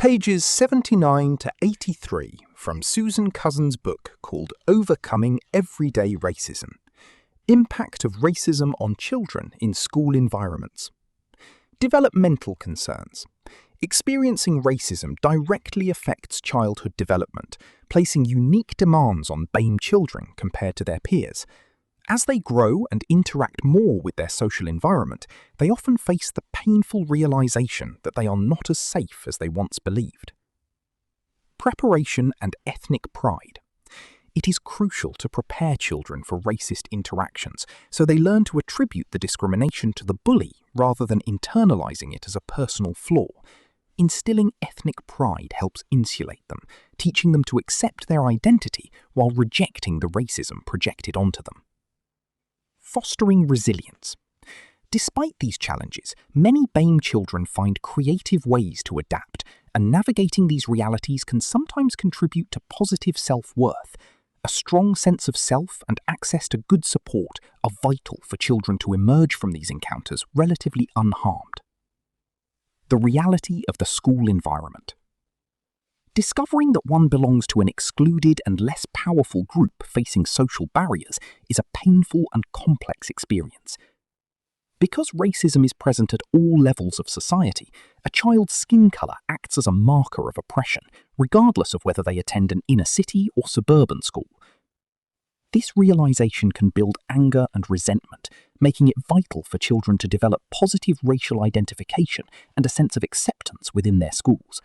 Pages 79 to 83 from Susan Cousin's book called Overcoming Everyday Racism: Impact of Racism on Children in School Environments. Developmental Concerns. Experiencing racism directly affects childhood development, placing unique demands on BAME children compared to their peers. As they grow and interact more with their social environment, they often face the painful realization that they are not as safe as they once believed. Preparation and ethnic pride. It is crucial to prepare children for racist interactions so they learn to attribute the discrimination to the bully rather than internalizing it as a personal flaw. Instilling ethnic pride helps insulate them, teaching them to accept their identity while rejecting the racism projected onto them. Fostering resilience. Despite these challenges, many BAME children find creative ways to adapt, and navigating these realities can sometimes contribute to positive self-worth. A strong sense of self and access to good support are vital for children to emerge from these encounters relatively unharmed. The reality of the school environment. Discovering that one belongs to an excluded and less powerful group facing social barriers is a painful and complex experience. Because racism is present at all levels of society, a child's skin colour acts as a marker of oppression, regardless of whether they attend an inner-city or suburban school. This realisation can build anger and resentment, making it vital for children to develop positive racial identification and a sense of acceptance within their schools.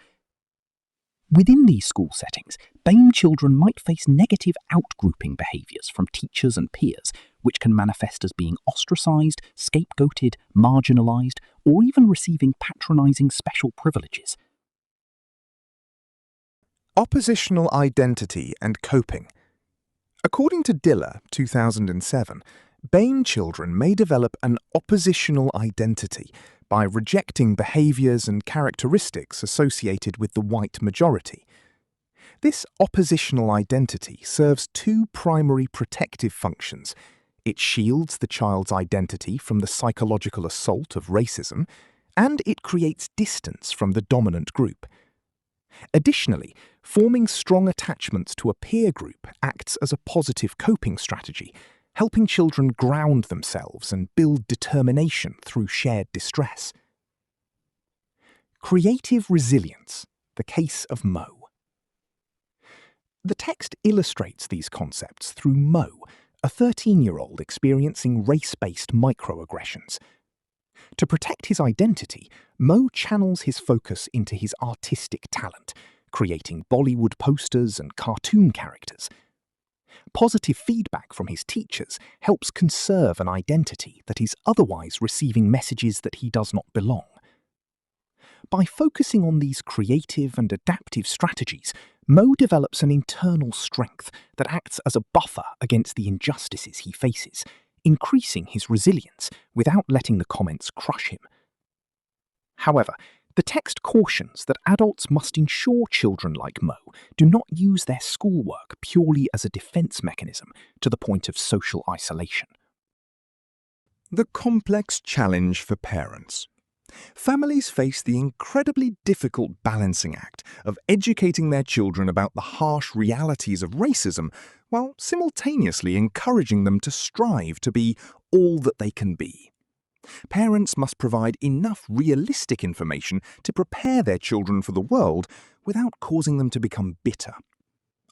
Within these school settings, BAME children might face negative outgrouping behaviours from teachers and peers, which can manifest as being ostracised, scapegoated, marginalised, or even receiving patronising special privileges. Oppositional identity and coping. According to Diller, 2007, BAME children may develop an oppositional identity by rejecting behaviours and characteristics associated with the white majority. This oppositional identity serves two primary protective functions. It shields the child's identity from the psychological assault of racism, and it creates distance from the dominant group. Additionally, forming strong attachments to a peer group acts as a positive coping strategy, helping children ground themselves and build determination through shared distress. Creative resilience, the case of Mo. The text illustrates these concepts through Mo, a 13-year-old experiencing race-based microaggressions. To protect his identity, Mo channels his focus into his artistic talent, creating Bollywood posters and cartoon characters. Positive feedback from his teachers helps conserve an identity that is otherwise receiving messages that he does not belong. By focusing on these creative and adaptive strategies, Mo develops an internal strength that acts as a buffer against the injustices he faces, increasing his resilience without letting the comments crush him. However, the text cautions that adults must ensure children like Mo do not use their schoolwork purely as a defense mechanism to the point of social isolation. The complex challenge for parents. Families face the incredibly difficult balancing act of educating their children about the harsh realities of racism while simultaneously encouraging them to strive to be all that they can be. Parents must provide enough realistic information to prepare their children for the world without causing them to become bitter.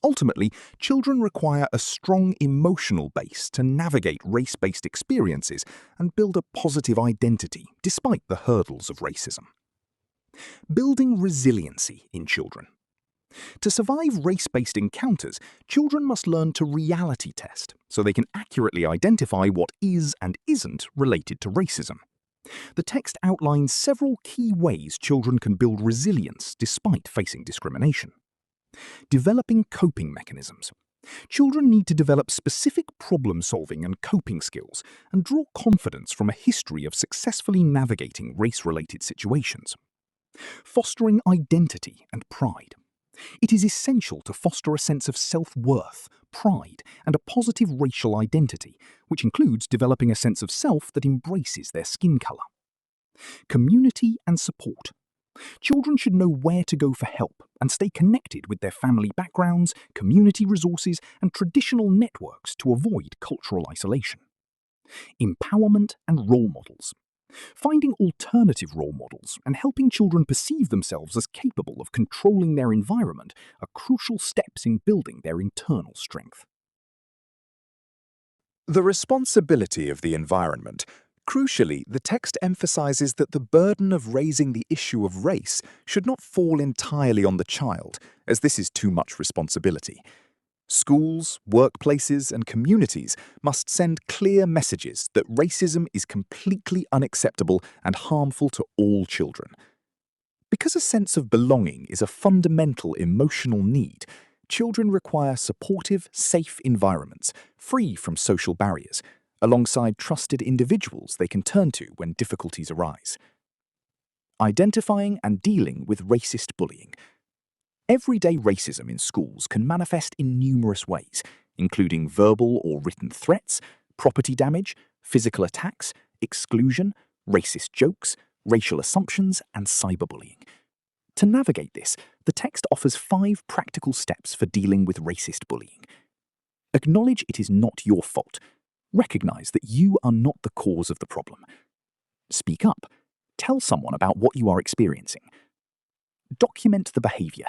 Ultimately, children require a strong emotional base to navigate race-based experiences and build a positive identity despite the hurdles of racism. Building resiliency in children. To survive race-based encounters, children must learn to reality test so they can accurately identify what is and isn't related to racism. The text outlines several key ways children can build resilience despite facing discrimination. Developing coping mechanisms. Children need to develop specific problem-solving and coping skills and draw confidence from a history of successfully navigating race-related situations. Fostering identity and pride. It is essential to foster a sense of self-worth, pride, and a positive racial identity, which includes developing a sense of self that embraces their skin colour. Community and support. Children should know where to go for help and stay connected with their family backgrounds, community resources, and traditional networks to avoid cultural isolation. Empowerment and role models. Finding alternative role models and helping children perceive themselves as capable of controlling their environment are crucial steps in building their internal strength. The responsibility of the environment. Crucially, the text emphasizes that the burden of raising the issue of race should not fall entirely on the child, as this is too much responsibility. Schools, workplaces, and communities must send clear messages that racism is completely unacceptable and harmful to all children. Because a sense of belonging is a fundamental emotional need, children require supportive, safe environments, free from social barriers, alongside trusted individuals they can turn to when difficulties arise. Identifying and dealing with racist bullying. Everyday racism in schools can manifest in numerous ways, including verbal or written threats, property damage, physical attacks, exclusion, racist jokes, racial assumptions, and cyberbullying. To navigate this, the text offers 5 practical steps for dealing with racist bullying. Acknowledge it is not your fault. Recognize that you are not the cause of the problem. Speak up. Tell someone about what you are experiencing. Document the behavior.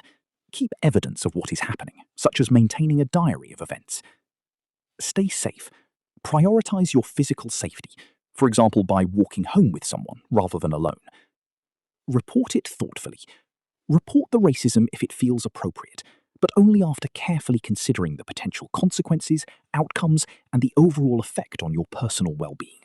Keep evidence of what is happening, such as maintaining a diary of events. Stay safe. Prioritize your physical safety, for example by walking home with someone rather than alone. Report it thoughtfully. Report the racism if it feels appropriate, but only after carefully considering the potential consequences, outcomes, and the overall effect on your personal well-being.